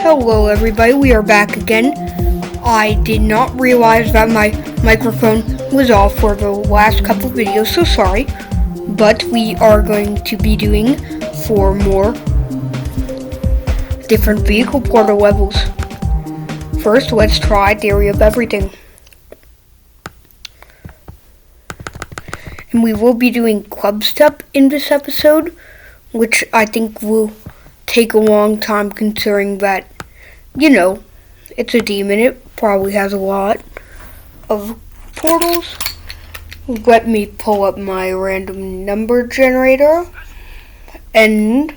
Hello everybody, we are back again. I did not realize that my microphone was off for the last couple videos, so sorry. But we are going to be doing 4 more different vehicle portal levels. First, let's try Theory of Everything. And we will be doing Club Step in this episode, which I think will take a long time considering that, it's a demon. It probably has a lot of portals. Let me pull up my random number generator and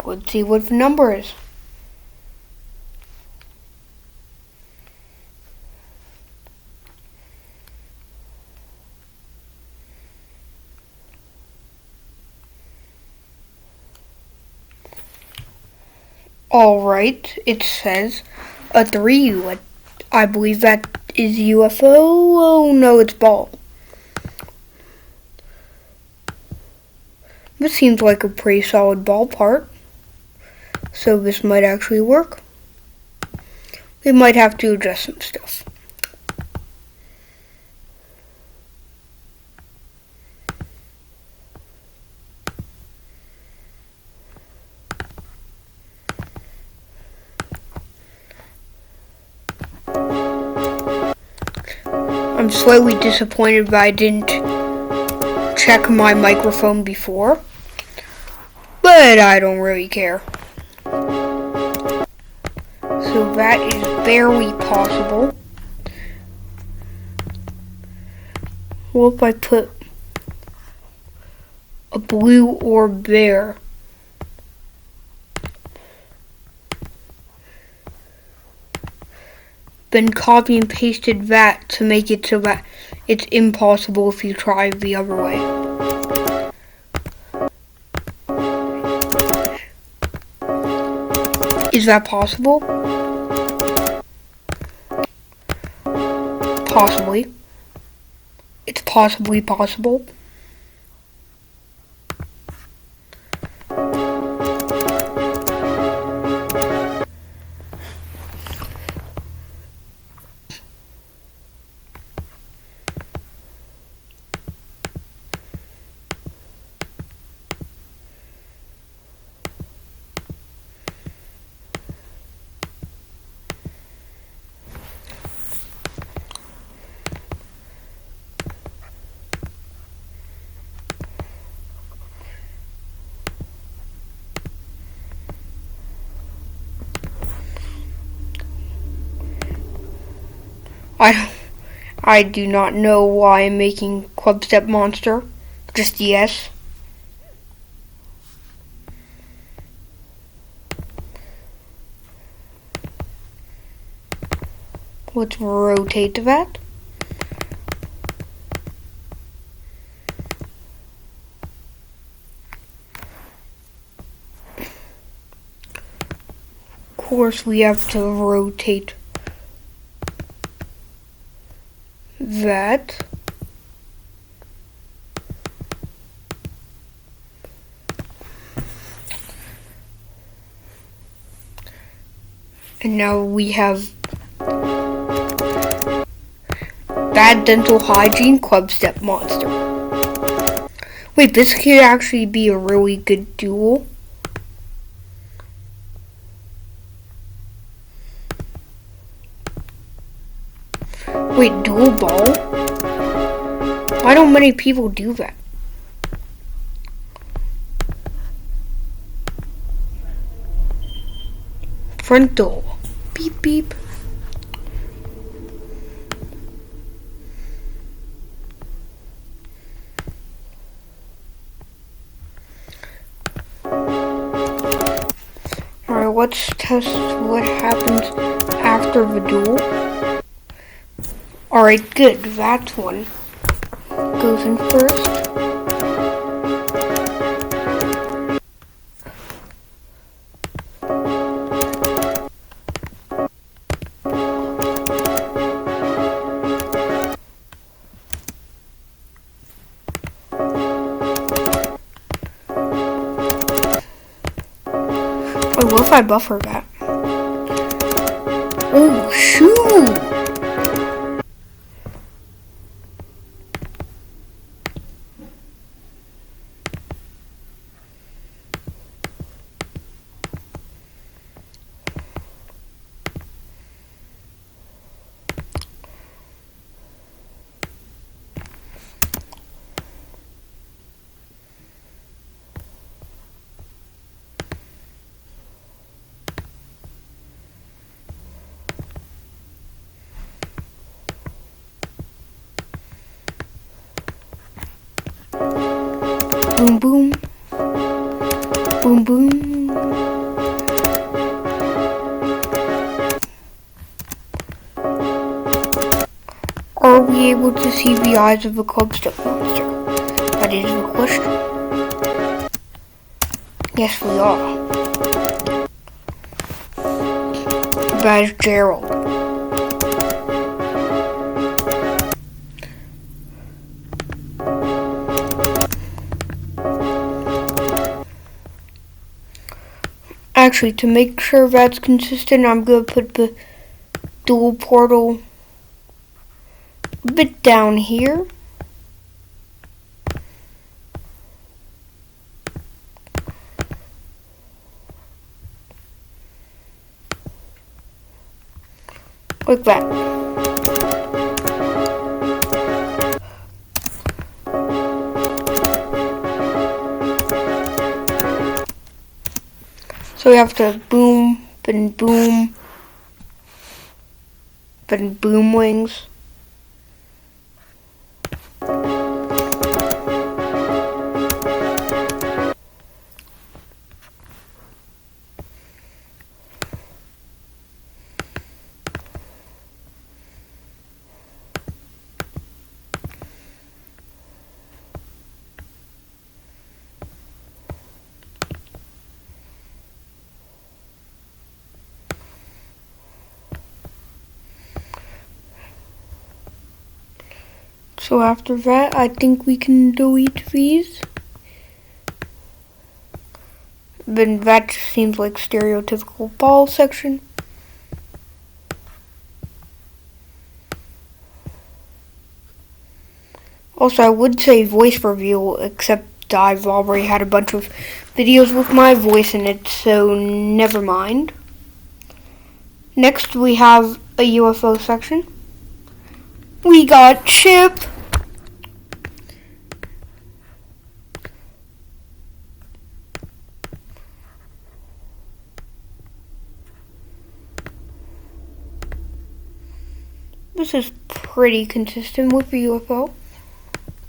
let's see what the number is. Alright, it says a 3. I believe that is UFO. Oh no, it's ball. This seems like a pretty solid ball part. So this might actually work. We might have to adjust some stuff. I'm slightly disappointed that I didn't check my microphone before, but I don't really care. So that is barely possible. What if I put a blue orb there? Then copy and pasted that to make it so that it's impossible if you try the other way. Is that possible? Possibly. It's possibly possible. I do not know why I'm making Club Step Monster. Just yes. Let's rotate that. Of course, we have to rotate that. And now we have Bad Dental Hygiene Club Step Monster. Wait, this could actually be a really good duel. Wait, dual ball? Why don't many people do that? Front door. Beep beep. Alright, let's test what happens after the duel. Alright, good. That one goes in first. Wait, what if I buffer that? Oh, shoot! Boom, boom. Boom, boom. Are we able to see the eyes of a clubstep monster? That is the question. Yes, we are. That is Gerald. Actually, to make sure that's consistent, I'm going to put the dual portal a bit down here. Like that. So we have to boom, then boom, then boom wings. So after that, I think we can delete these. Then that just seems like stereotypical ball section. Also, I would say voice reveal, except I've already had a bunch of videos with my voice in it, so never mind. Next, we have a UFO section. We got Chip. This is pretty consistent with the UFO.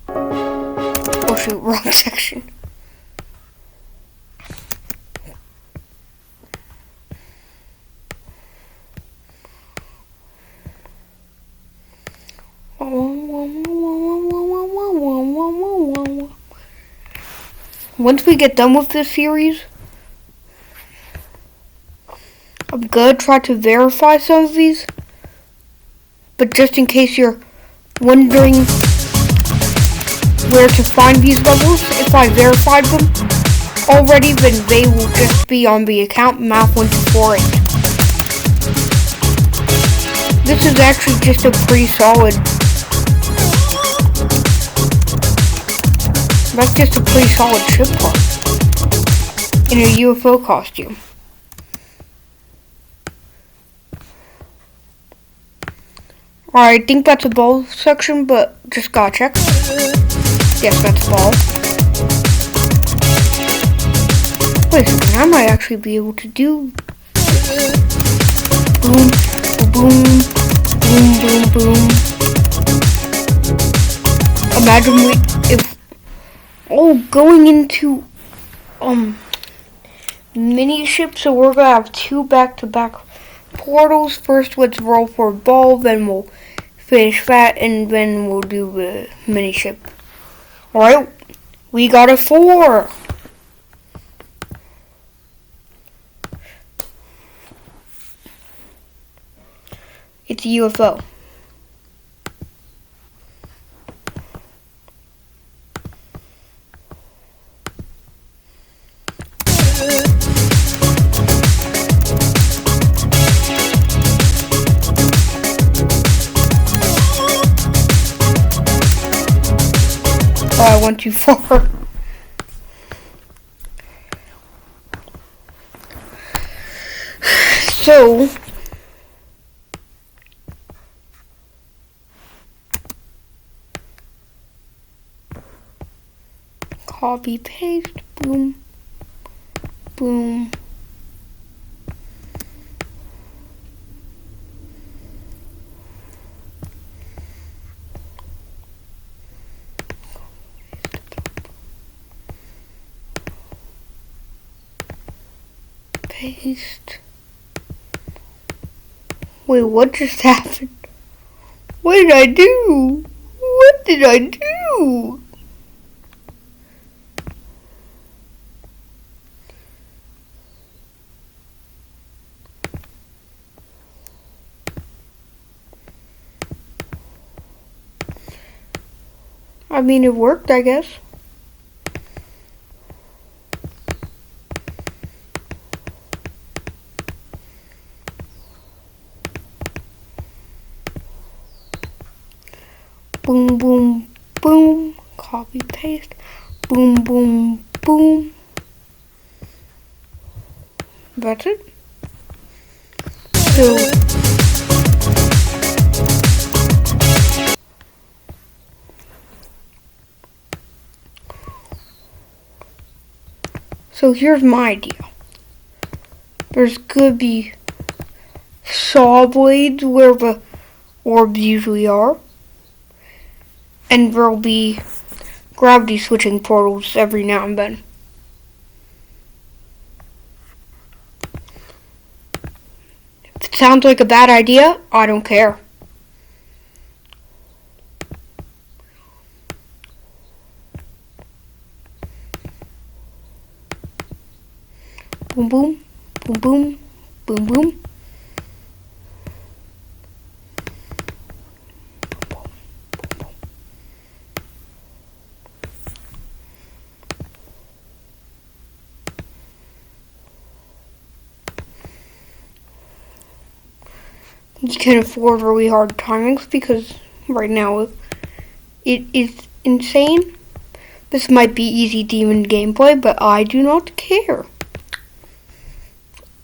Oh shoot, wrong section. Once we get done with this series, I'm gonna try to verify some of these. But just in case you're wondering where to find these levels, if I verified them already, then they will just be on the account math1248. This is actually just a pretty solid. That's just a pretty solid ship part in a UFO costume. Alright, I think that's a ball section, but just gotta check. Yes, that's a ball. Wait a second, I might actually be able to do boom, boom, boom, boom, boom. Imagine going into mini ships, so we're gonna have two back-to-back portals. First, let's roll for a ball, then we'll finish that, and then we'll do the mini ship. Alright, we got a 4. It's a UFO. Oh, I went too far. So, copy, paste, boom, boom. Paste. Wait, what just happened? What did I do? What did I do? I mean, it worked, I guess. Boom, boom, boom. Copy, paste. Boom, boom, boom. That's it. So here's my idea. There's gonna be saw blades where the orbs usually are. And there'll be gravity switching portals every now and then. If it sounds like a bad idea, I don't care. Boom, boom, boom, boom, boom, boom. You can afford really hard timings because right now it is insane. This might be easy demon gameplay, but I do not care.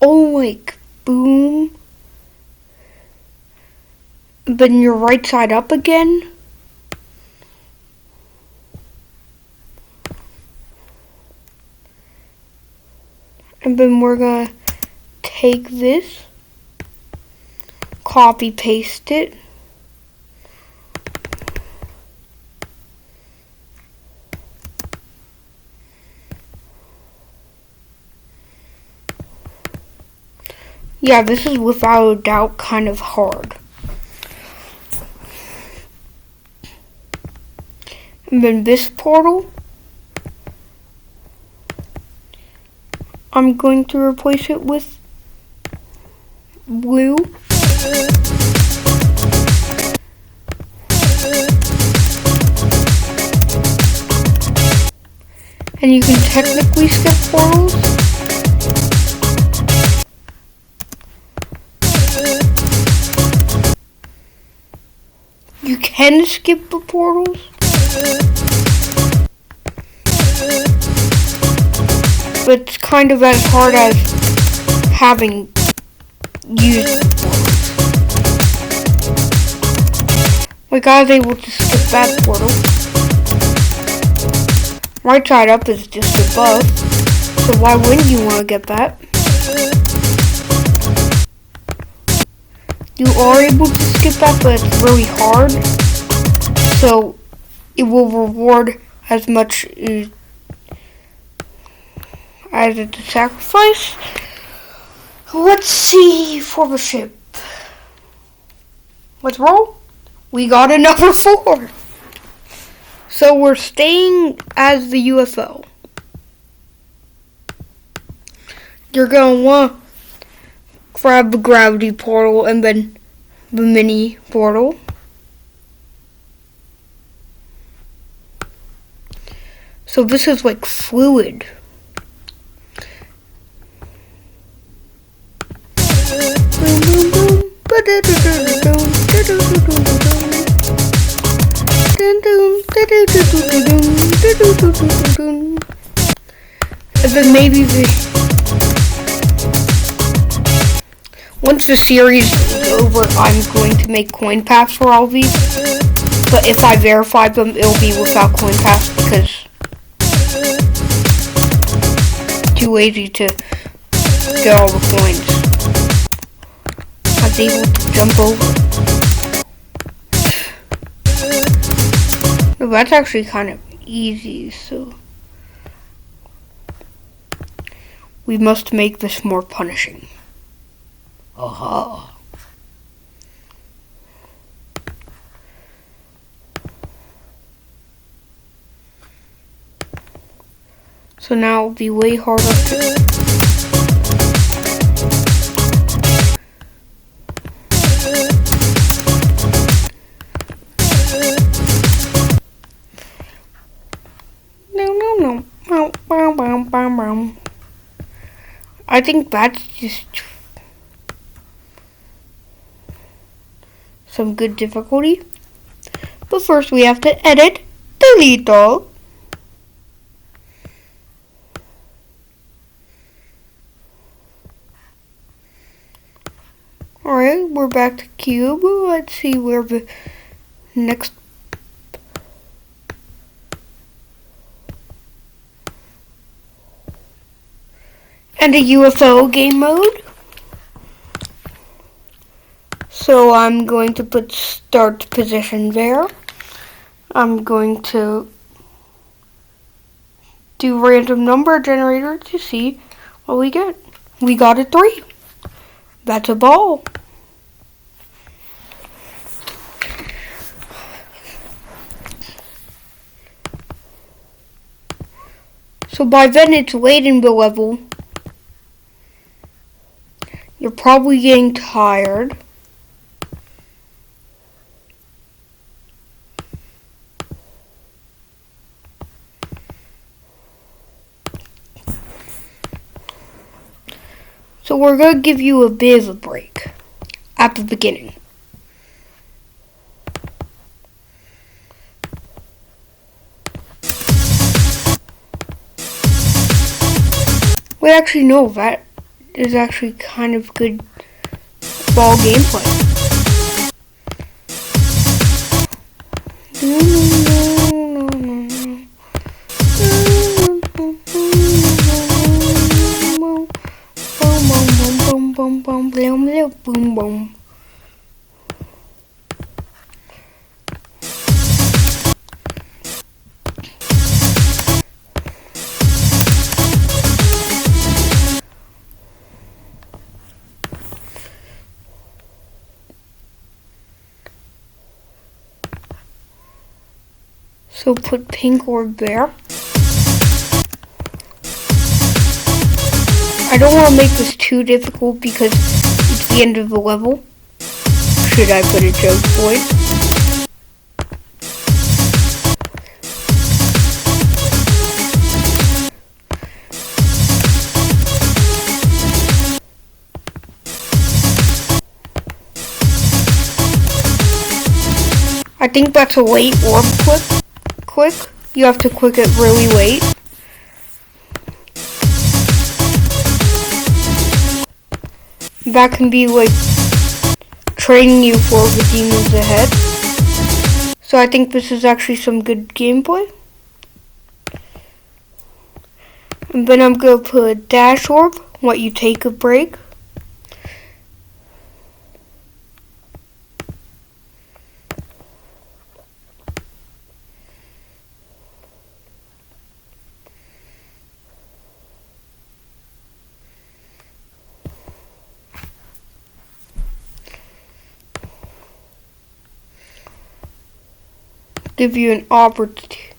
Oh, like, boom. Then you're right side up again. And then we're gonna take this, copy paste it. Yeah, this is without a doubt kind of hard. And then this portal, I'm going to replace it with blue. And you can technically skip portals. You can skip the portals. But it's kind of as hard as having used the portals. Like, I was able to skip that portal. Right side up is just above, so why wouldn't you want to get that? You are able to skip that, but it's really hard, so it will reward as much as it's a sacrifice. Let's see for the ship. Let's roll. We got another 4. So we're staying as the UFO. You're going to want to grab the gravity portal and then the mini portal. So this is like fluid. Boom, boom, boom. Dun, dun, dun, dun, dun. then maybe once the series is over, I'm going to make coin paths for all of these. But if I verify them, it'll be without coin paths because it's too lazy to get all the coins. I was able to jump over. No, that's actually kind of easy, so we must make this more punishing. Aha. So now it'll be way harder to... I think that's just some good difficulty. But first we have to edit, delete all. Alright, we're back to cube. Let's see where the next... And a UFO game mode. So I'm going to put start position there. I'm going to do random number generator to see what we get. We got a 3. That's a ball. So by then it's late in the level. You're probably getting tired. So we're going to give you a bit of a break at the beginning. Wait, actually no, that is actually kind of good ball gameplay. Boom, boom. So put pink orb there. I don't want to make this too difficult because it's the end of the level. Should I put a joke voice? I think that's a late orb quick. You have to quick it really late. That can be like training you for the demons ahead. So I think this is actually some good gameplay. And then I'm going to put a dash orb, let you take a break. Give you an opportunity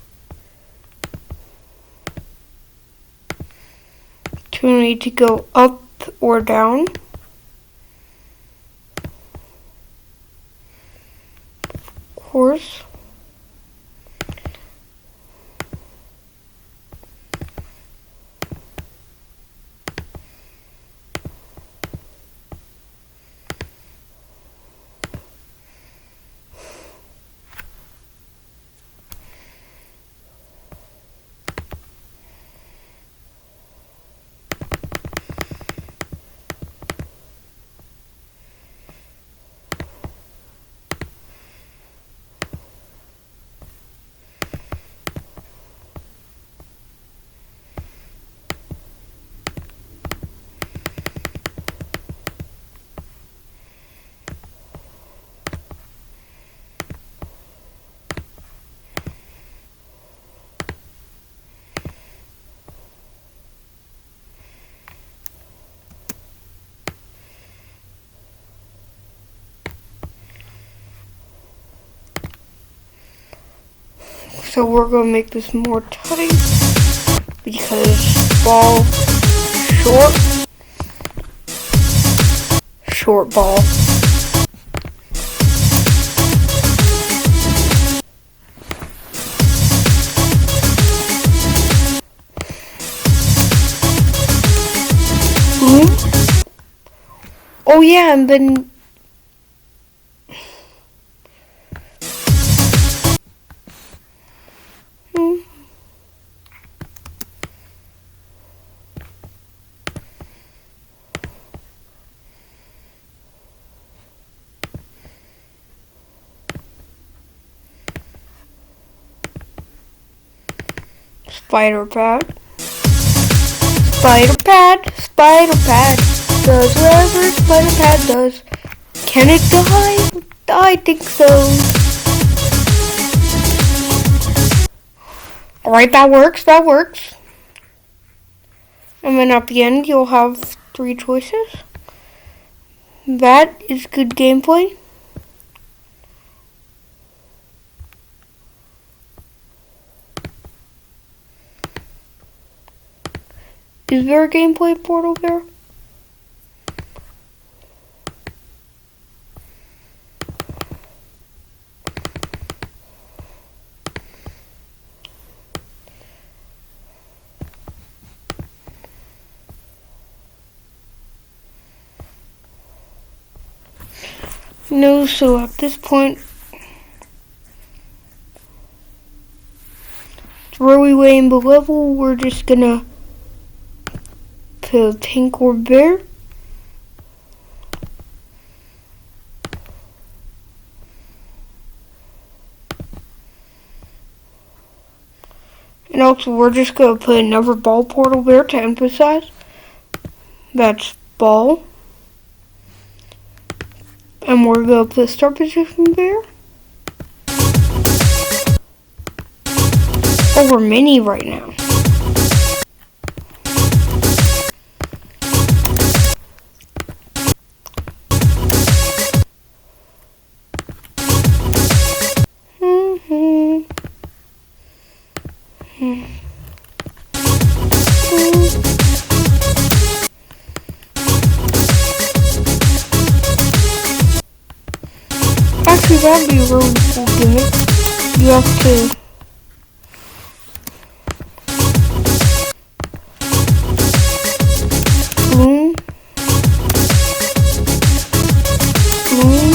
to go up or down. Of course. So we're gonna make this more tight because ball short ball. Boom. Oh yeah, and then spider pad. Spider pad does whatever spider pad does. Can it die? I think so. Alright, that works. And then at the end you'll have 3 choices. That is good gameplay. Is there a gameplay portal there? No, so at this point, throw away in the level, we're just gonna put a tank or bear. And also we're just gonna put another ball portal there to emphasize. That's ball. And we're gonna put start position there. Oh, we're mini right now. Actually, that'd be a really cool gimmick. You have to boom, boom.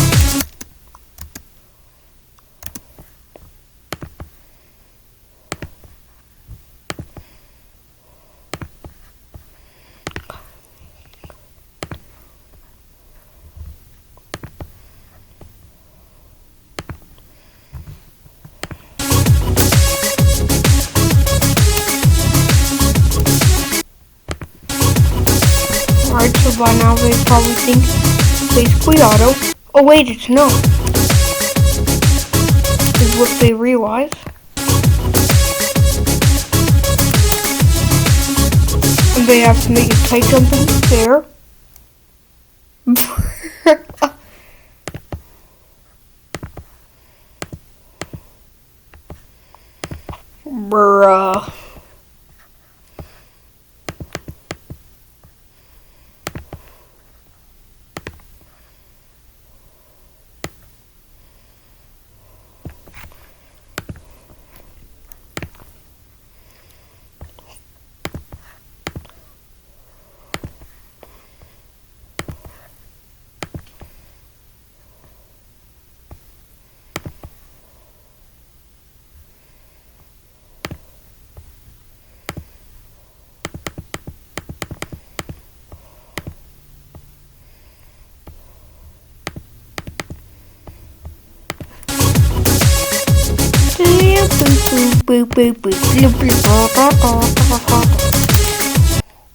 Alright, so by now they probably think it's basically auto. Oh wait, it's not. Is what they realize. And they have to make a tight jump in there. Bruh.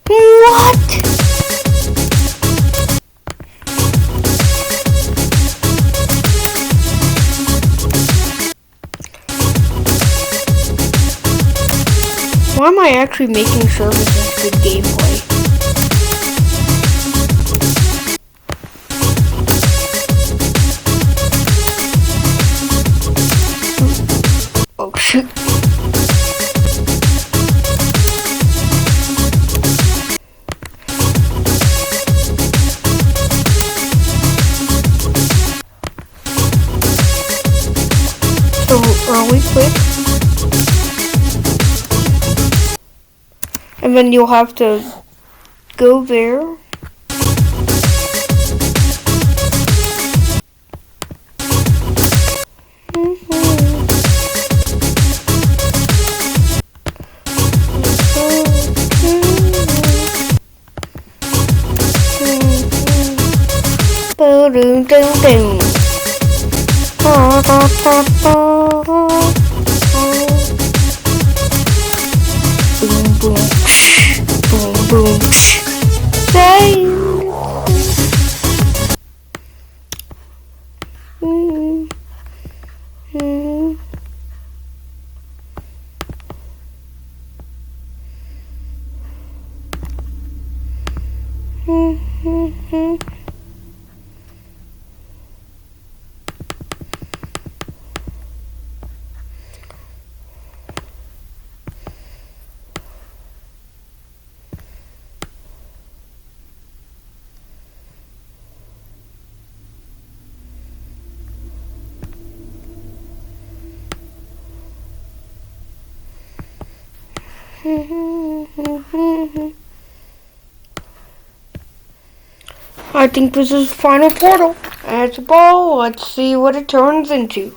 What? Why am I actually making sure this is good gameplay? Oh shoot. really quick. And then you'll have to go there. Boom, boom, boom. Boom, boom, boom, boom. Bang. I think this is the final portal. And it's a ball. Let's see what it turns into.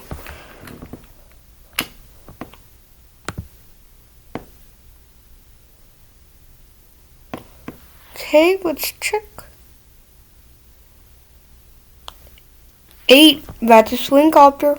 Okay, let's check. 8. That's a swing copter.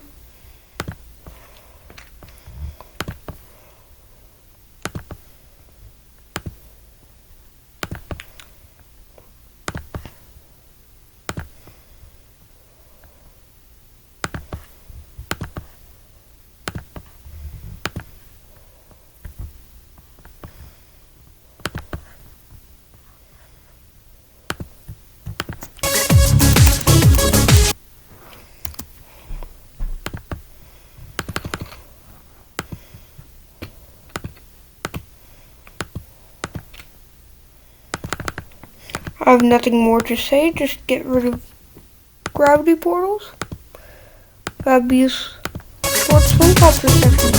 I have nothing more to say. Just get rid of gravity portals. That'd be a short swing copter section.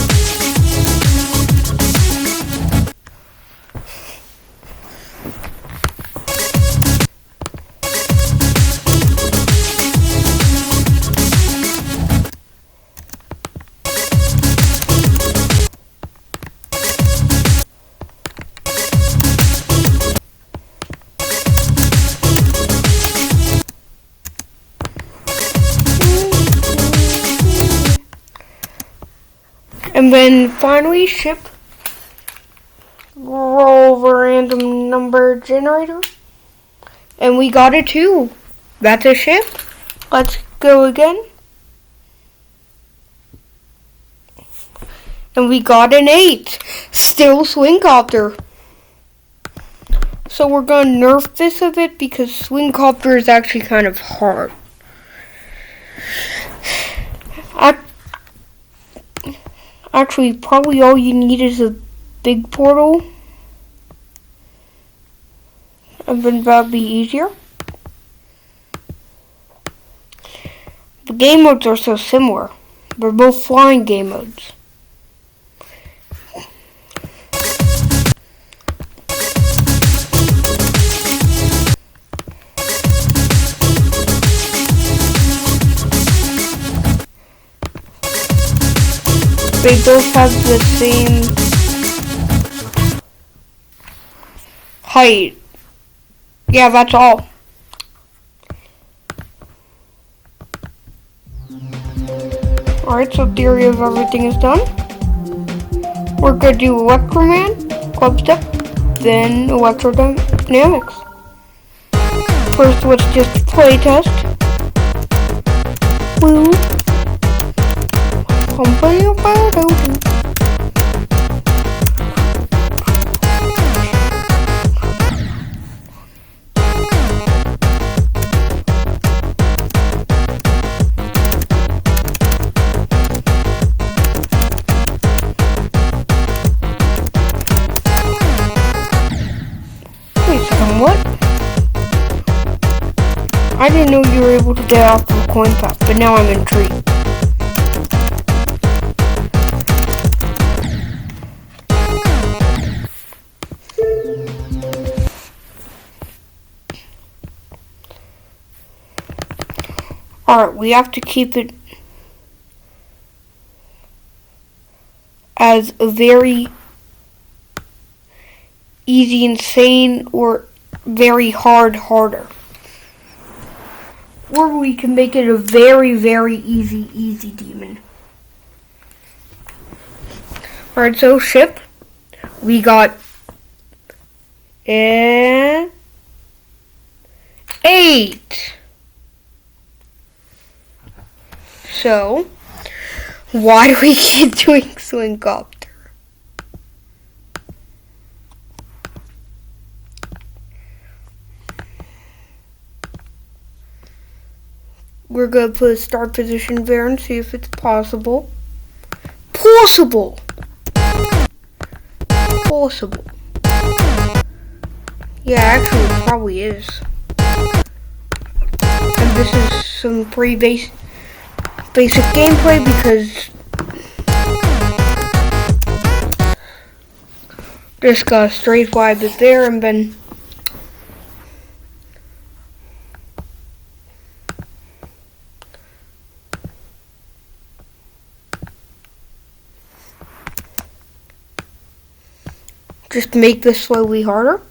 And then finally ship roll random number generator. And we got a 2. That's a ship. Let's go again. And we got an 8. Still swing copter. So we're gonna nerf this a bit because swing copter is actually kind of hard. Actually, probably all you need is a big portal. And then that'll be easier. The game modes are so similar. They're both flying game modes. They both have the same height. Yeah, that's all. Alright, so theory of everything is done. We're gonna do Electroman, Club Step, then Electrodynamics. First, let's just play test. Woo. What? I didn't know you were able to get off of a coin pop, but now I'm intrigued. Alright, we have to keep it as a very easy insane or very harder. Or we can make it a very easy demon. Alright, so ship. We got 8. So, why do we keep doing swing copter? We're going to put a start position there and see if it's possible. Possible! Yeah, actually it probably is. And this is some pretty basic gameplay because just got a straight wide bit there and then just make this slowly harder.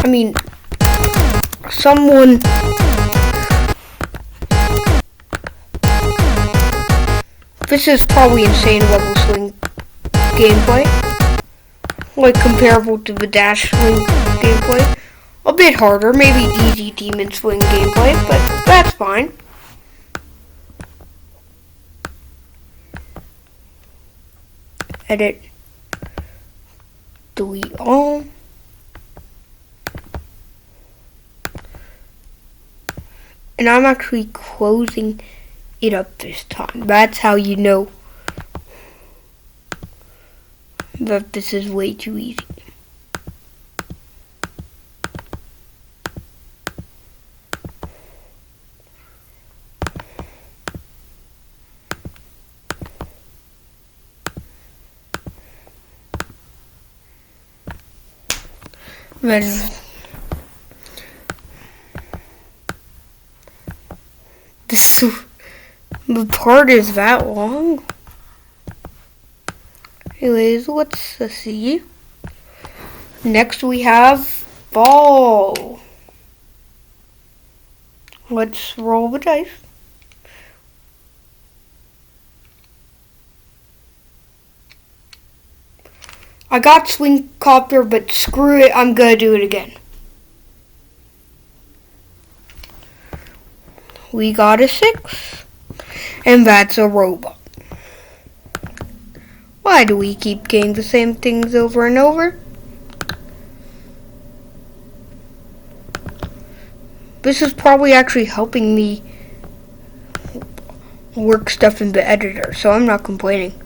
I mean, someone this is probably insane level swing gameplay. Like comparable to the dash swing gameplay. A bit harder, maybe easy demon swing gameplay, but that's fine. Edit. Delete all. And I'm actually closing it up this time. That's how you know that this is way too easy. Then the part is that long. Anyways, let's see. Next we have ball. Let's roll the dice. I got swing copter, but screw it, I'm gonna do it again. We got a 6, and that's a robot. Why do we keep getting the same things over and over? This is probably actually helping me work stuff in the editor, so I'm not complaining.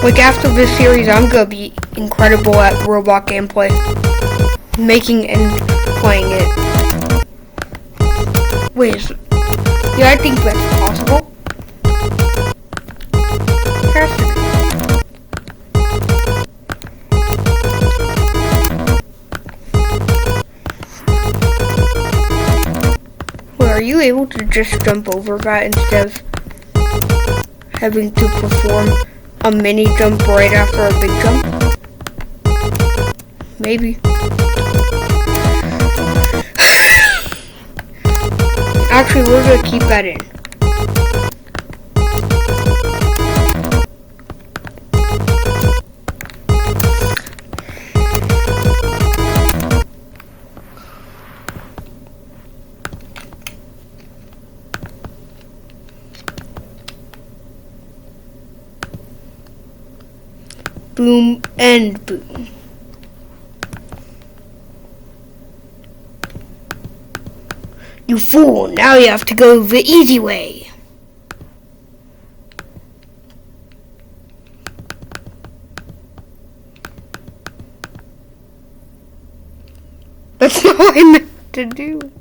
Like after this series, I'm gonna be incredible at robot gameplay, making and playing it. Wait, yeah, I think that's possible. Wait, are you able to just jump over that instead of having to perform a mini jump right after a big jump? Maybe. Actually, we're gonna keep that in. Boom and boom. You fool, now you have to go the easy way. That's not what I meant to do.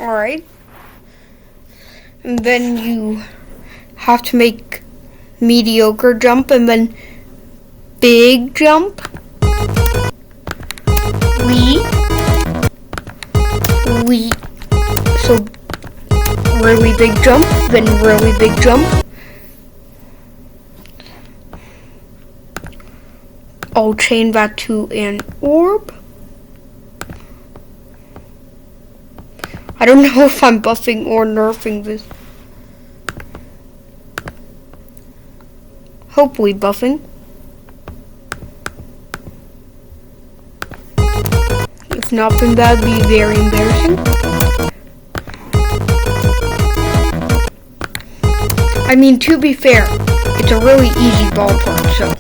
Alright. And then you have to make mediocre jump and then big jump. So really big jump, then really big jump. I'll chain that to an orb. I don't know if I'm buffing or nerfing this. Hopefully buffing. If not, then that would be very embarrassing. I mean, to be fair, it's a really easy ballpark, so.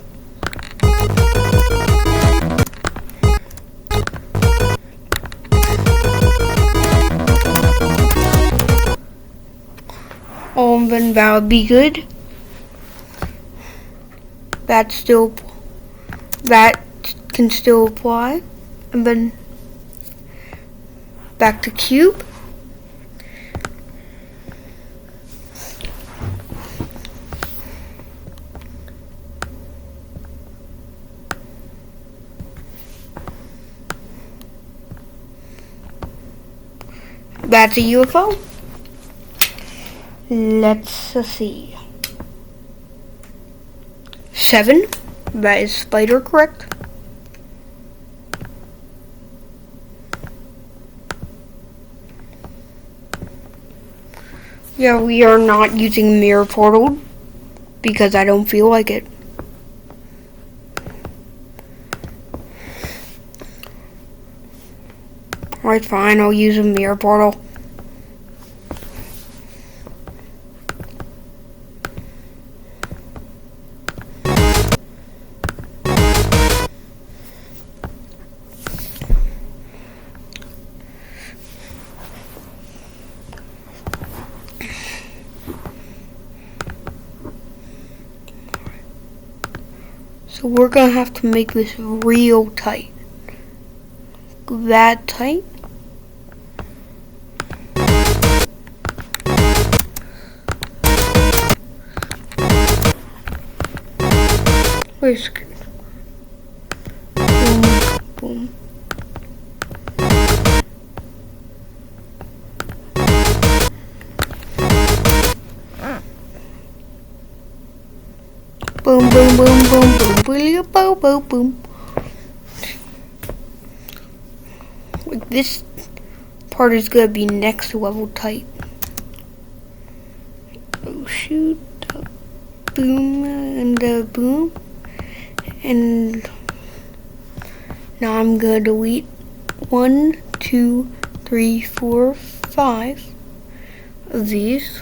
Then that would be good. That can still apply. And then back to cube. That's a UFO. Let's see. 7. That is spider, correct? Yeah, we are not using mirror portal because I don't feel like it. Alright, fine, I'll use a mirror portal. So we're gonna have to make this real tight. That tight. Where's boom, boom. Boom, boom, boom, boom, boom, boom, boom, boom, boom. Like this part is gonna be next level tight. Oh shoot! Boom and boom, and now I'm gonna delete 1, 2, 3, 4, 5 of these.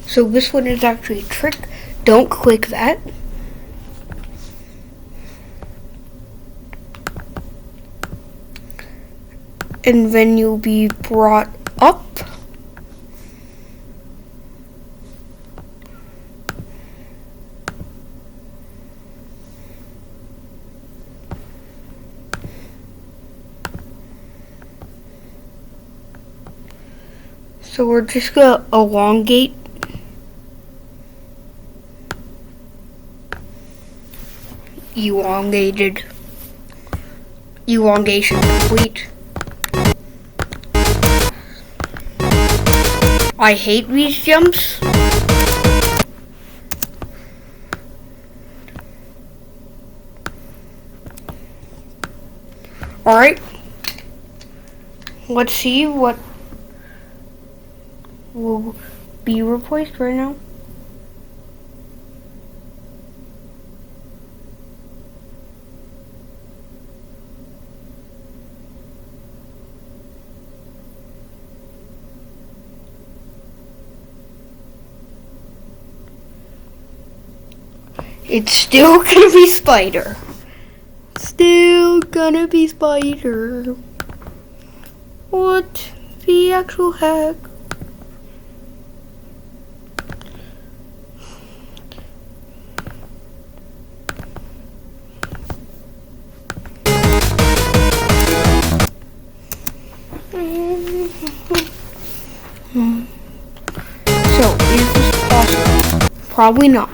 So this one is actually a trick. Don't click that. And then you'll be brought up. So we're just gonna elongate. Elongation complete. I hate these jumps. Alright. Let's see what will be replaced right now. It's still gonna be Spider. Still gonna be Spider. What the actual heck? So, is this possible? Probably not.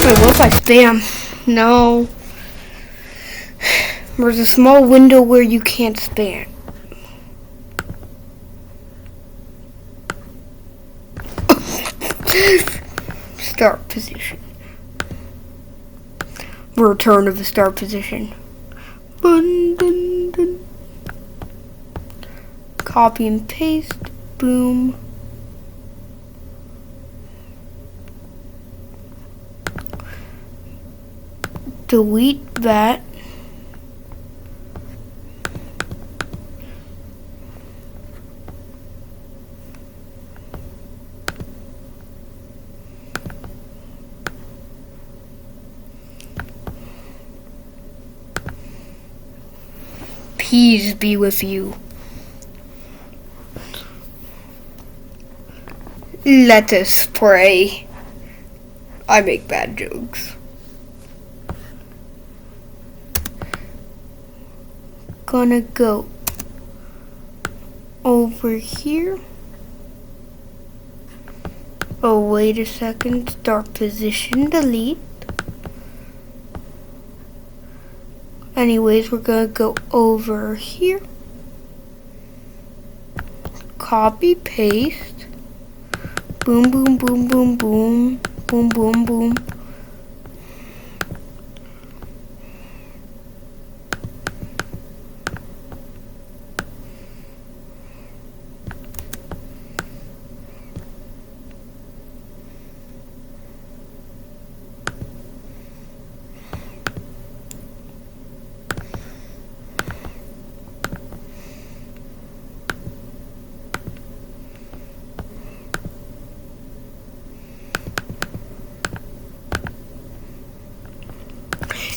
Wait, what if I spam? No. There's a small window where you can't spam. Start position. Return to the start position. Dun, dun, dun. Copy and paste. Boom. Delete that. Peace be with you. Let us pray. I make bad jokes. Gonna go over here. Oh, wait a second. Start position, delete. Anyways, we're gonna go over here. Copy, paste. Boom, boom, boom, boom, boom. Boom, boom, boom.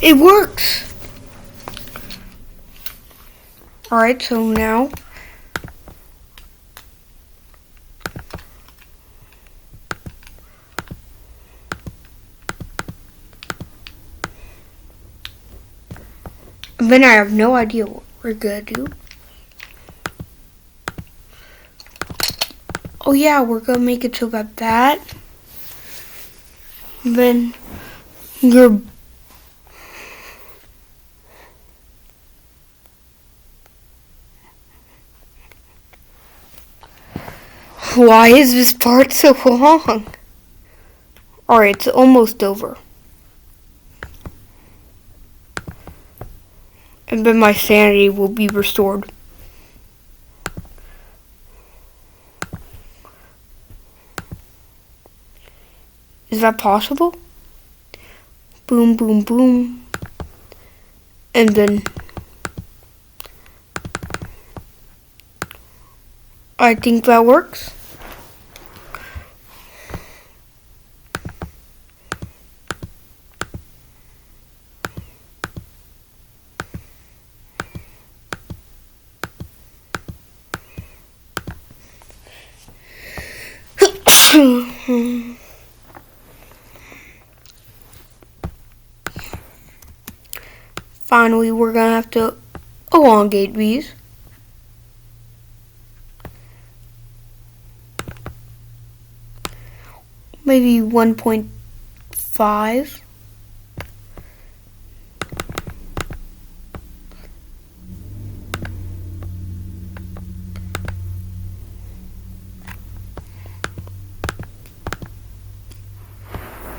It works! Alright, so now then I have no idea what we're gonna do. Oh yeah, we're gonna make it so that then your why is this part so long? Alright, it's almost over. And then my sanity will be restored. Is that possible? Boom, boom, boom. And then I think that works. Finally, we're gonna have to elongate these. Maybe 1.5.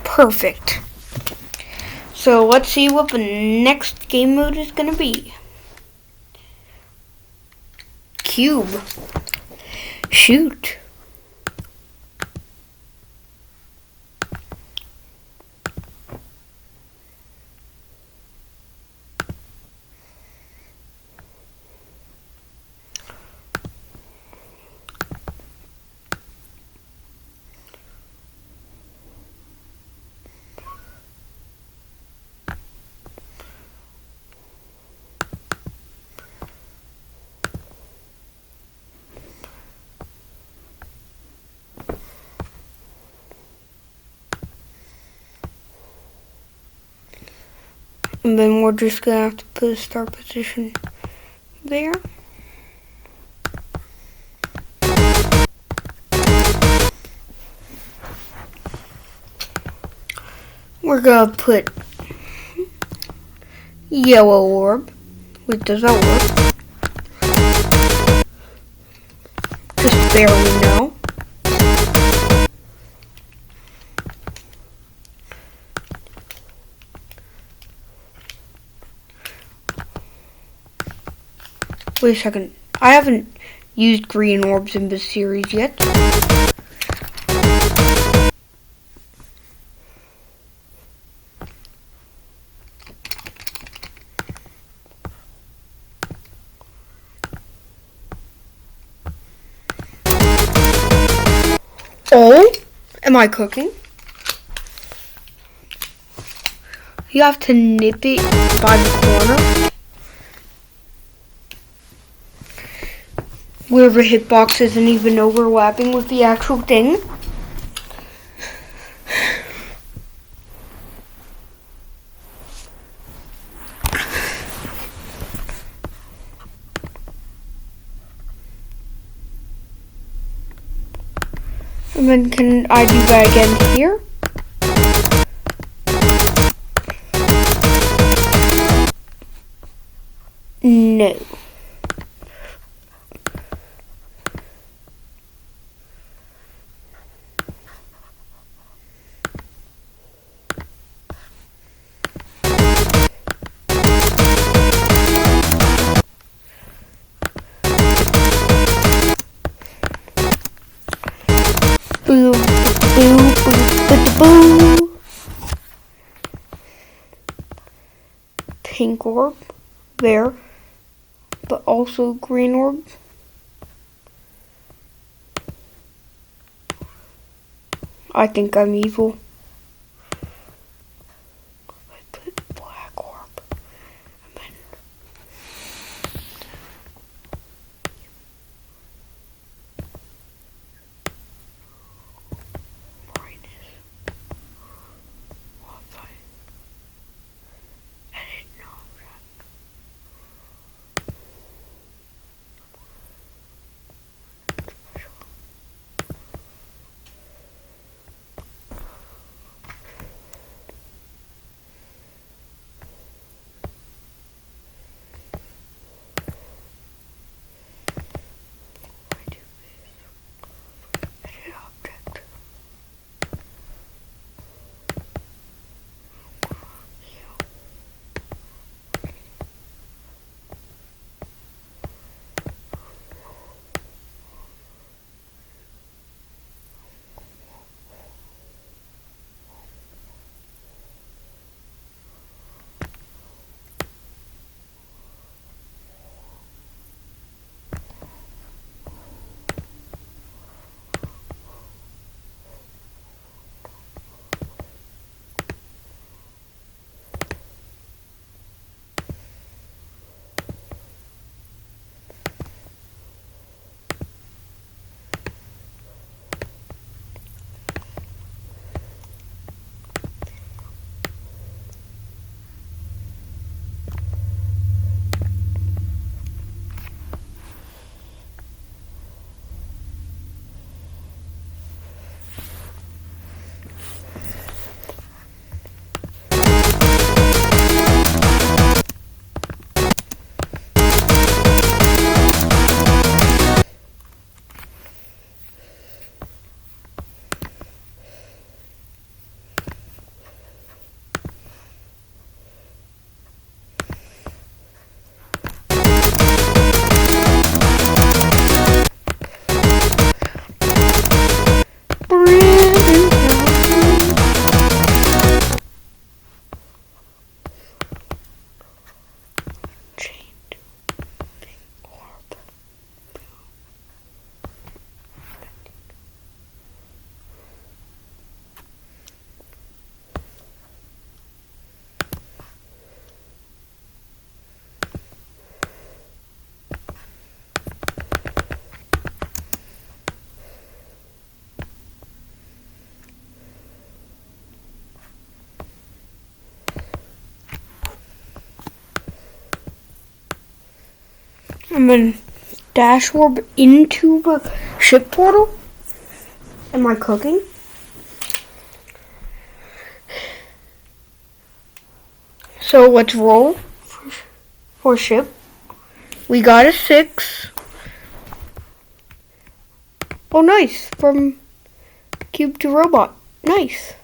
Perfect. So let's see what the next game mode is gonna be. Cube. Shoot. And then we're just gonna have to put a start position there. We're gonna put yellow orb. Wait, does that work? Just barely, no. Wait a second. I haven't used green orbs in this series yet. Oh, am I cooking? You have to nip it by the corner. Where the hitbox isn't even overlapping with the actual thing. And then can I do that again here? No. Boo, boo, boo, boo, boo. Pink orb there, but also green orb. I think I'm evil. I put black orb. And then brightness. What if I edit? No, I'm gonna dash warp into the ship portal. Am I cooking? So let's roll for ship. We got a 6. Oh, nice. From cube to robot. Nice.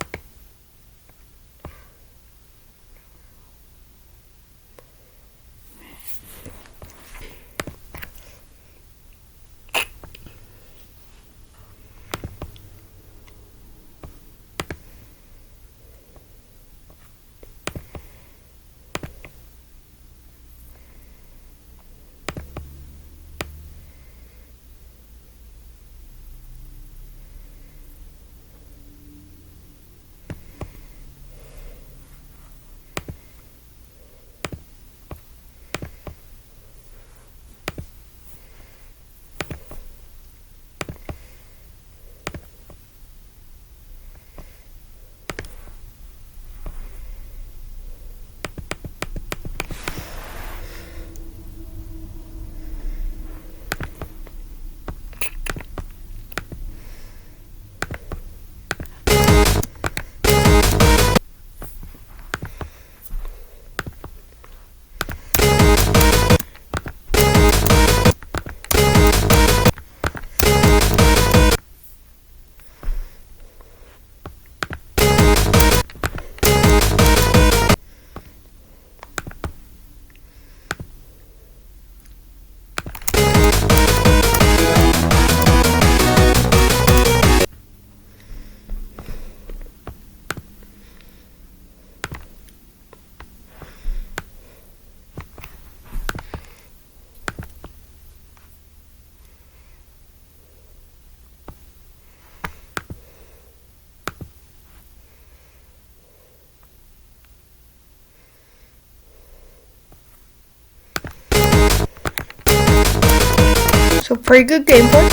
So pretty good gameplay.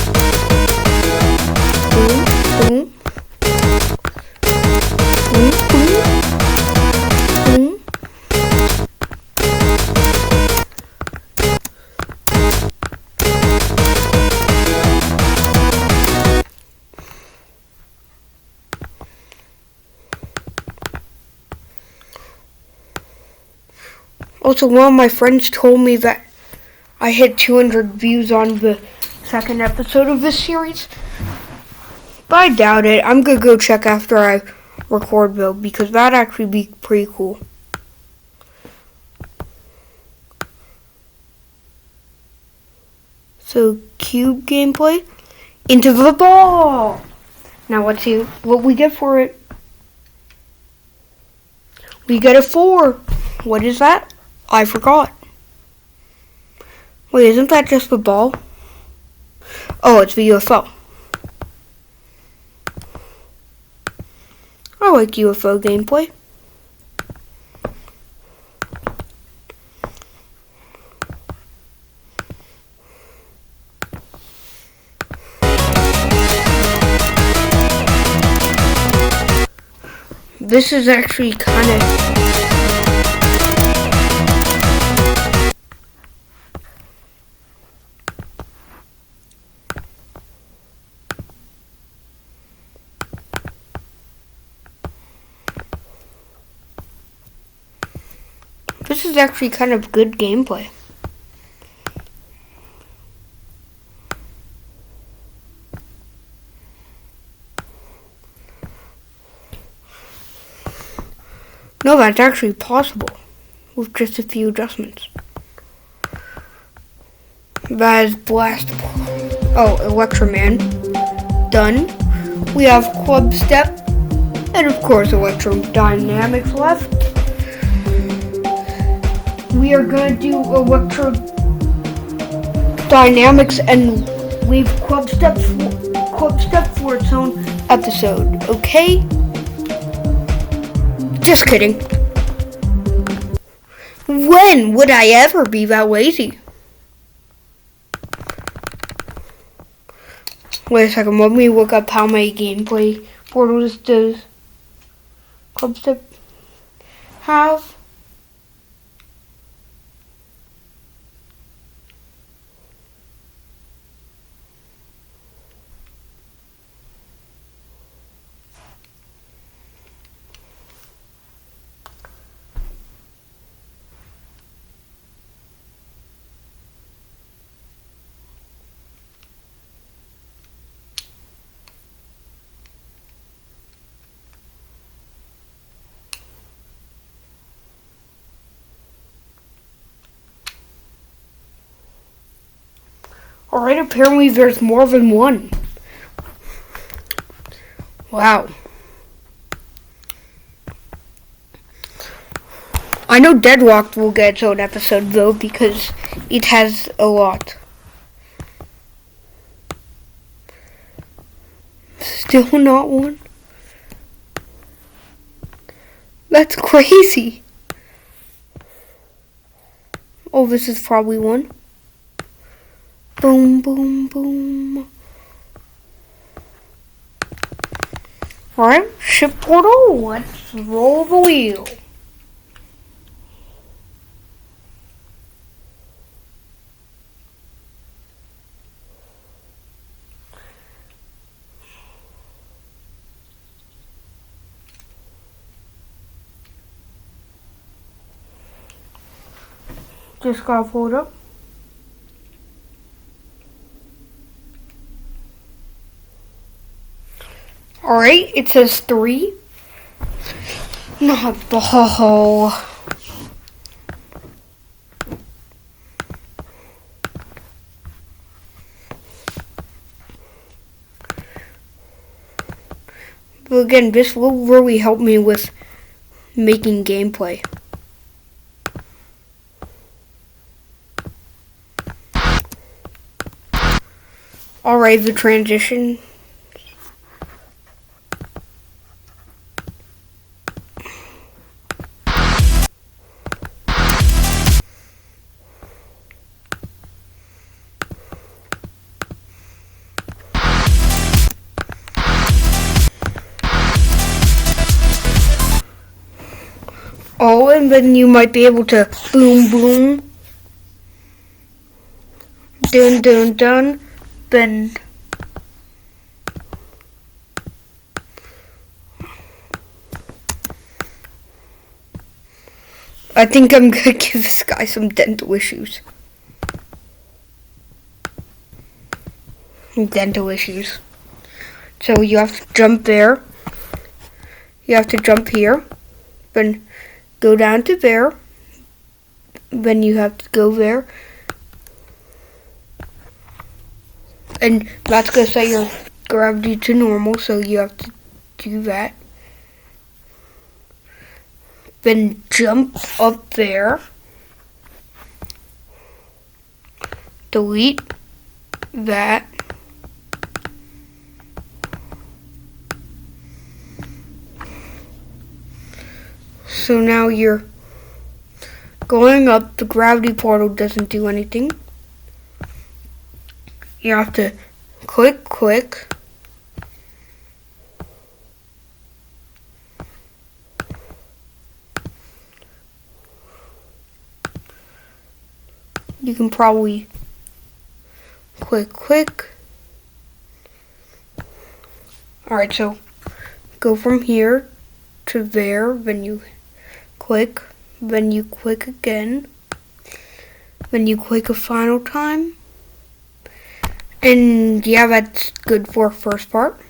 Boom, boom. Boom, boom. Boom. Also, one of my friends told me that I hit 200 views on the second episode of this series. But I doubt it. I'm gonna go check after I record though, because that'd actually be pretty cool. So, cube gameplay. Into the ball! Now let's see what we get for it. We get a 4. What is that? I forgot. Wait, isn't that just the ball? Oh, it's the UFO. I like UFO gameplay. This is actually kind of... This is actually kind of good gameplay. No, that's actually possible with just a few adjustments. That is blastable. Oh, Electroman. Done. We have Club Step and of course Electrodynamics left. We are going to do Electrodynamics and leave Club Step for its own episode, okay? Just kidding. When would I ever be that lazy? Wait a second, let me look up how many gameplay portals does Club Step have. Alright, apparently there's more than one. Wow. I know Deadlocked will get its own episode though because it has a lot. Still not one? That's crazy. Oh, this is probably one. Boom, boom, boom. Alright, ship portal, let's roll the wheel. Just gotta pull it up. Alright, it says 3. Not the ho. But again, this will really help me with making gameplay. Alright, the transition. Oh, and then you might be able to boom, boom. Dun, dun, dun. Then I think I'm gonna give this guy some dental issues. Dental issues. So you have to jump there. You have to jump here. Then go down to there. Then you have to go there. And that's gonna set your gravity to normal, so you have to do that. Then jump up there. Delete that. So now you're going up. The gravity portal doesn't do anything. You have to click. You can probably click. Alright, so go from here to there, then you click again, then you click a final time. And yeah, that's good for first part.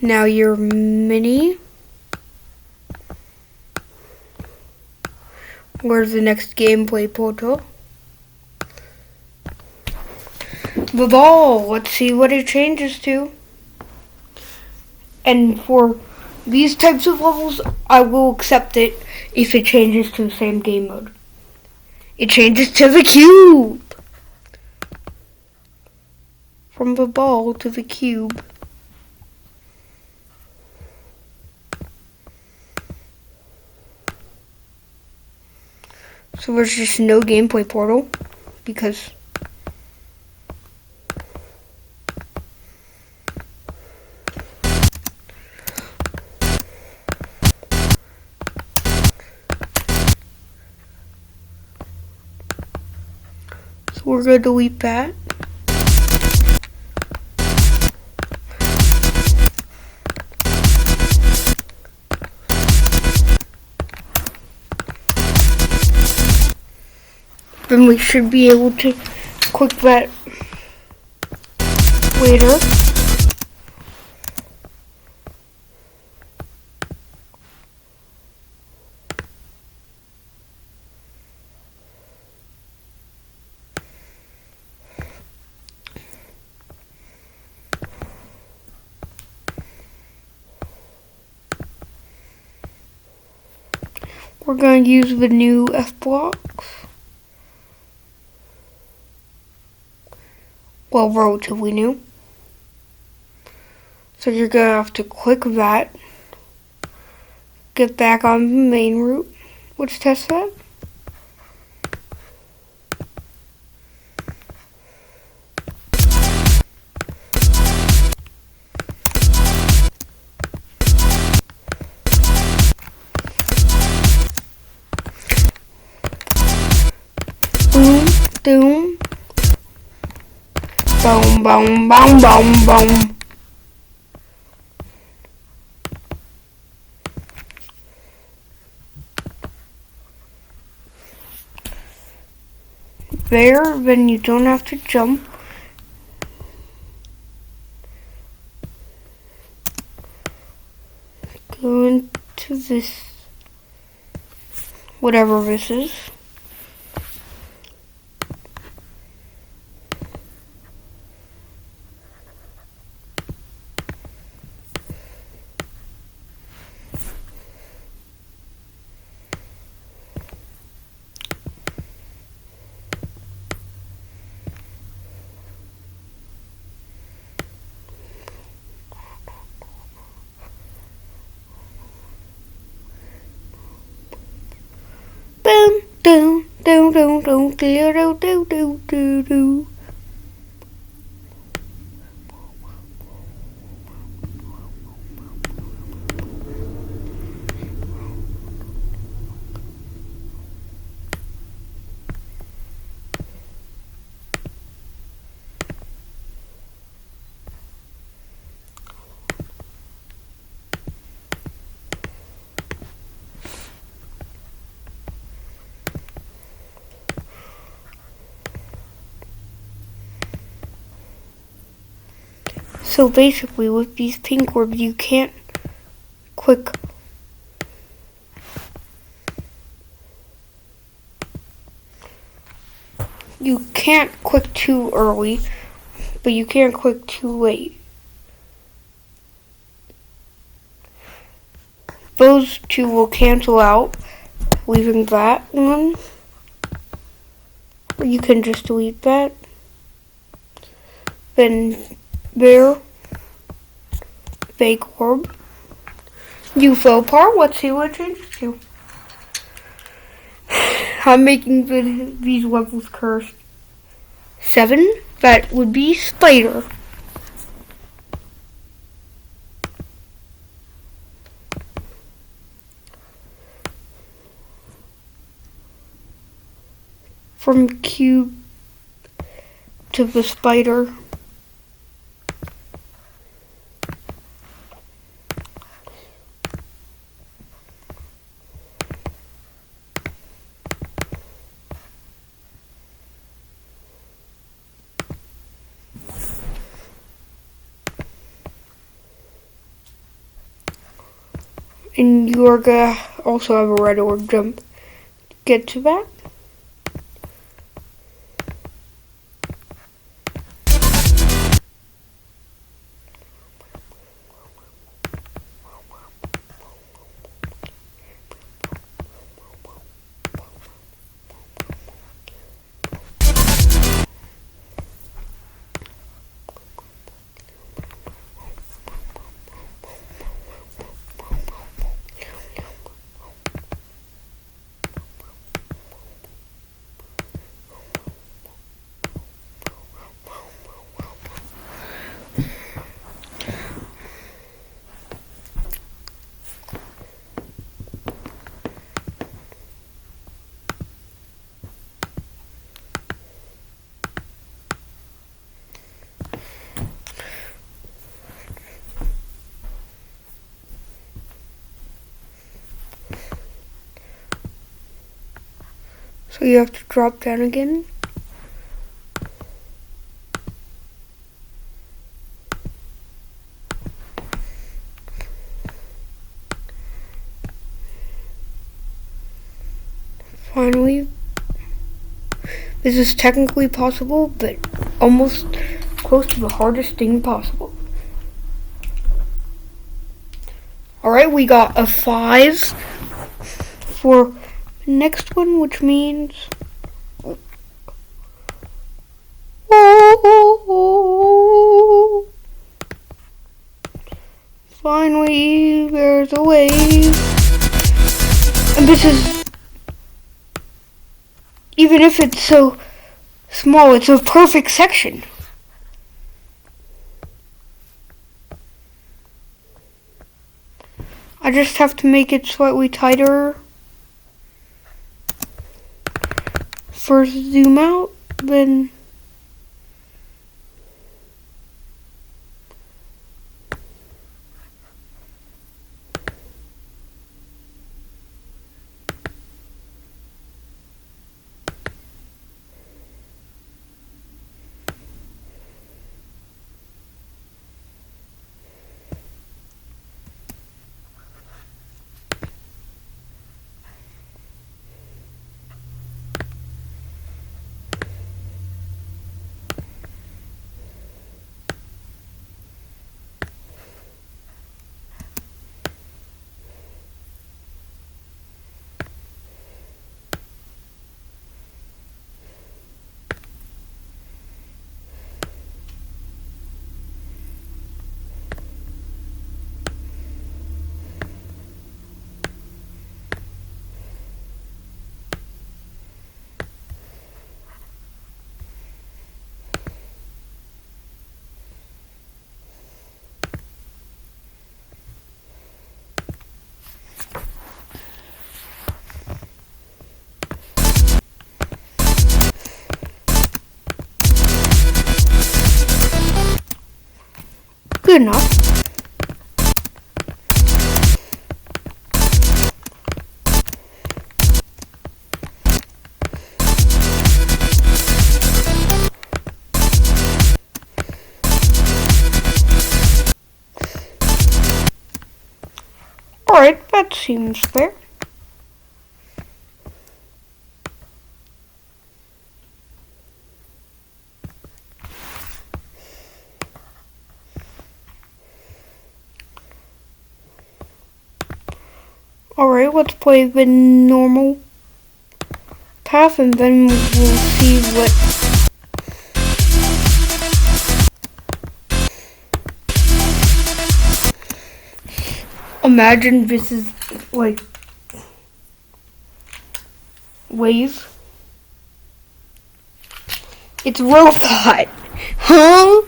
Now your mini. Where's the next gameplay portal? The ball. Let's see what it changes to. And for these types of levels, I will accept it if it changes to the same game mode. It changes to the cube. From the ball to the cube. So there's just no gameplay portal because so we're gonna delete that. Then we should be able to click that later. We're going to use the new F blocks. Well, relatively new. So you're going to have to click that. Get back on the main route. Let's test that. Boom, boom. Boom, boom, boom, boom, boom. There, then you don't have to jump. Go into this, whatever this is. Boom, doom, doom, doom, doom, do, do, do, do, do. So basically, with these pink orbs, you can't click. You can't click too early, but you can't click too late. Those two will cancel out, leaving that one. Or you can just delete that. Then there, fake orb. UFO part, let's see what it changes to. I'm making these levels cursed. 7, that would be spider. From cube to the spider. And you're gonna also have a red orb jump. Get to that. So you have to drop down again. Finally, this is technically possible, but almost close to the hardest thing possible. Alright, we got a 5 for the next one, which means finally there's a wave. And this is, even if it's so small, it's a perfect section. I just have to make it slightly tighter. First zoom out, then good enough. Alright, that seems fair. Alright, let's play the normal path and then we'll see what... Imagine this is like wave. It's Robtop. Huh?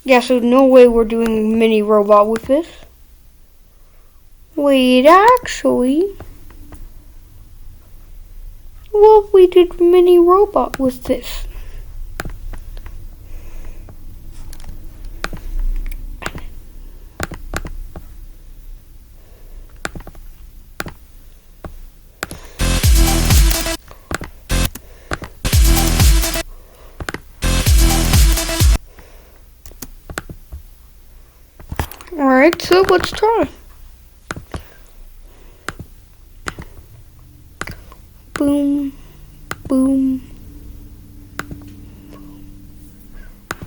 Yeah, so no way we're doing mini robot with this. Wait, actually, well, we did mini robot with this. Alright, so let's try. Boom, boom,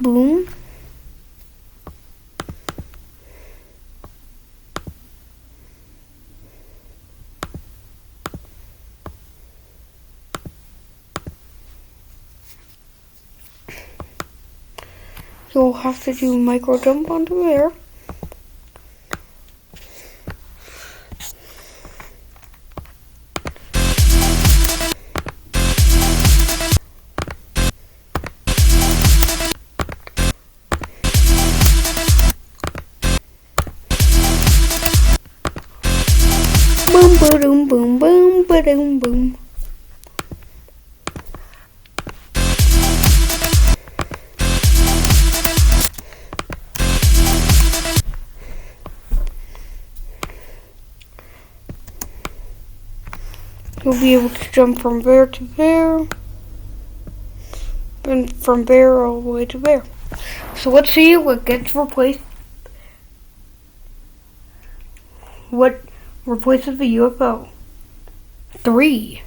boom. So we'll have to do micro jump onto there. Boom, boom, boom, boom, boom, boom. You'll be able to jump from there to there, and from there all the way to there. So let's see what gets replaced. What replaces the UFO? 3.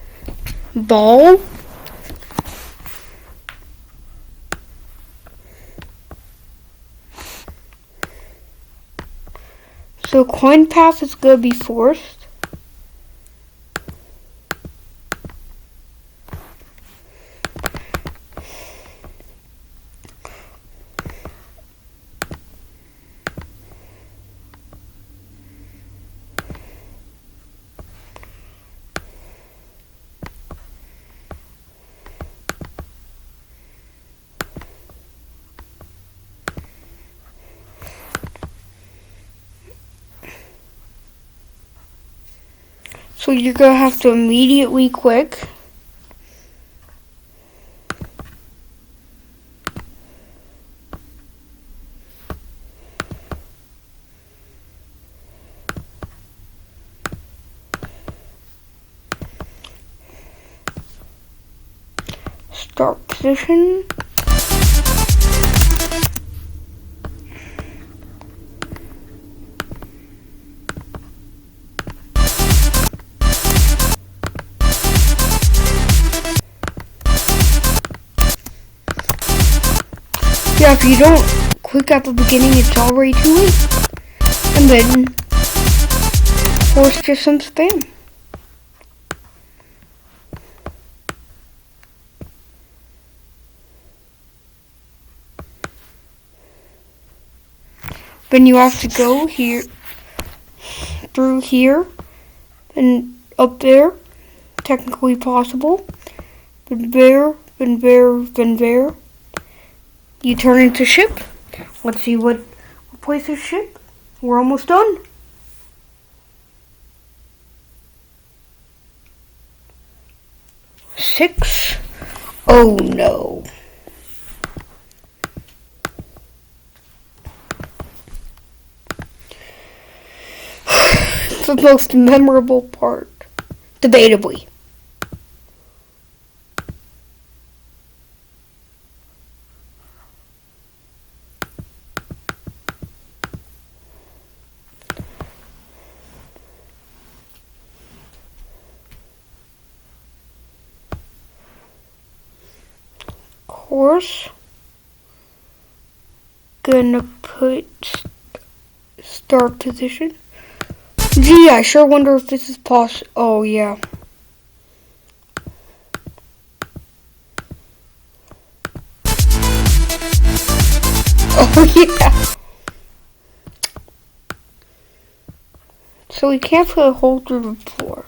Ball. So coin path is gonna be forced. So you're gonna have to immediately click. Start position. Yeah, if you don't click at the beginning, it's already too late. And then, force just some spam. Then you have to go here, through here, and up there. Technically possible. Then there, then there, then there. You turn into ship. Let's see what replaces ship. We're almost done. Six. Oh no. The most memorable part. Debatably. Course. Gonna put start position. Gee, I sure wonder if this is possible. Oh, yeah. Oh, yeah. So we can't put a hole through the floor.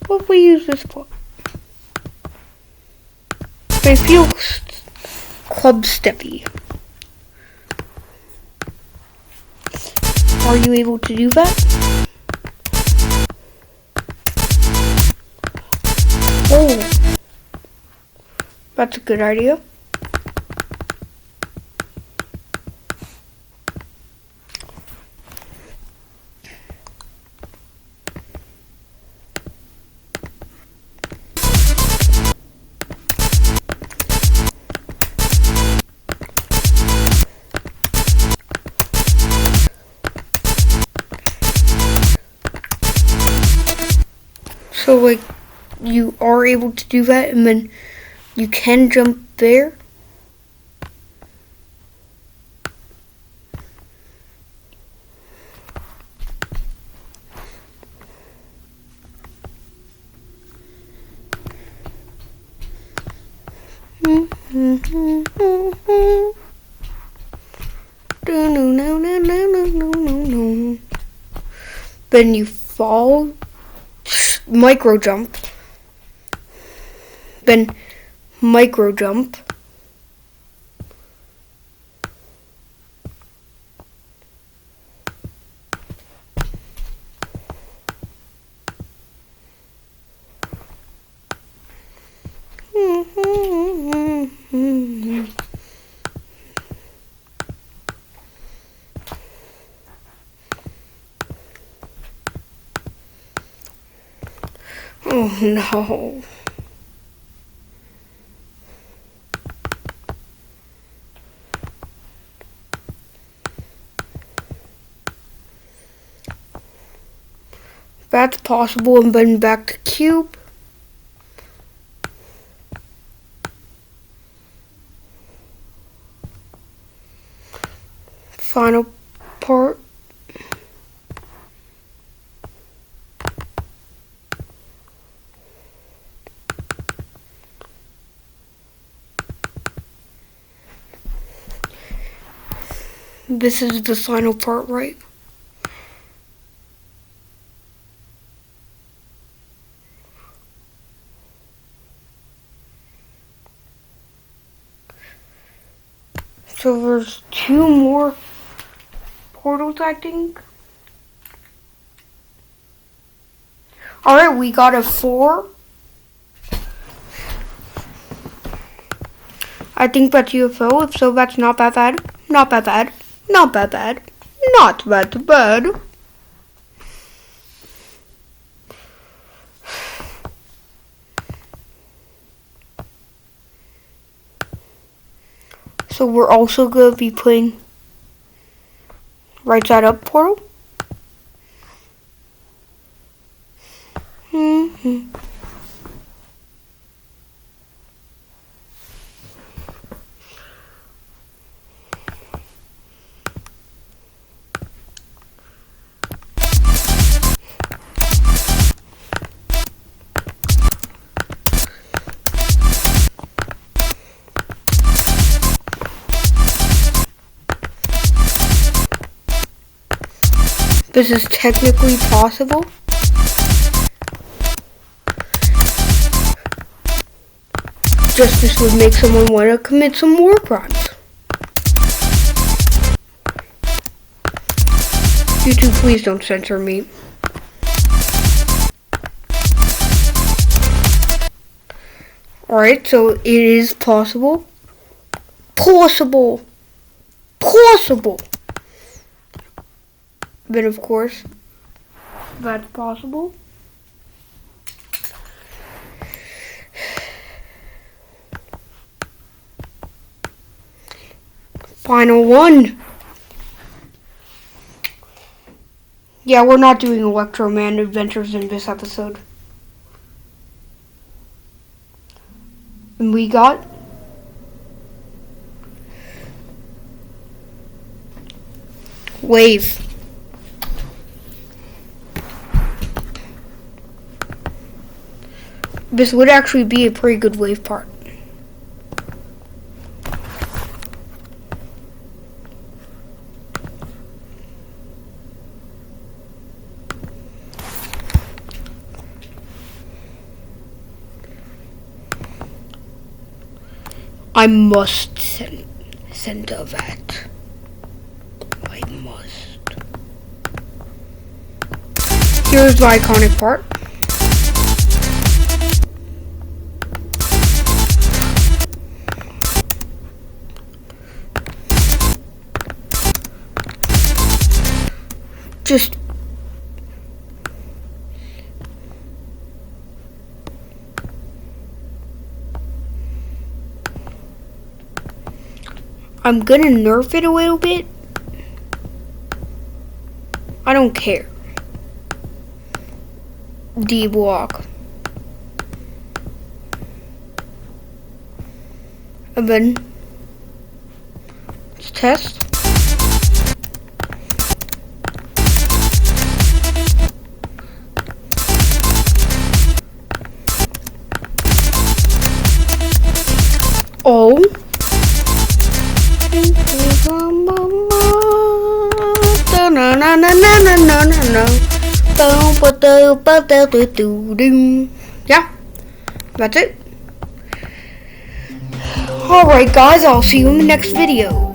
What if we use this for? It feels club steppy. Are you able to do that? Oh, that's a good idea. So, like, you are able to do that, and then you can jump there. Then you fall, micro jump, then micro jump, oh no. That's possible, and then back to cube. final part. This is the final part, right? So there's 2 more portals, I think. Alright, we got a 4. I think that's UFO. If so, that's not that bad. Not that bad. Not that bad. Not that bad. So we're also going to be playing right side up portal. This is technically possible. Justice would make someone want to commit some war crimes. YouTube, please don't censor me. Alright, so it is possible. Possible. But of course, that's possible. Final one. Yeah, we're not doing Electro Man Adventures in this episode. And we got Wave. This would actually be a pretty good wave part. I must center that. I must. Here's the iconic part. Just I'm gonna nerf it a little bit. I don't care. D block. And then let's test. Oh. Yeah, that's it. Alright guys, I'll see you in the next video.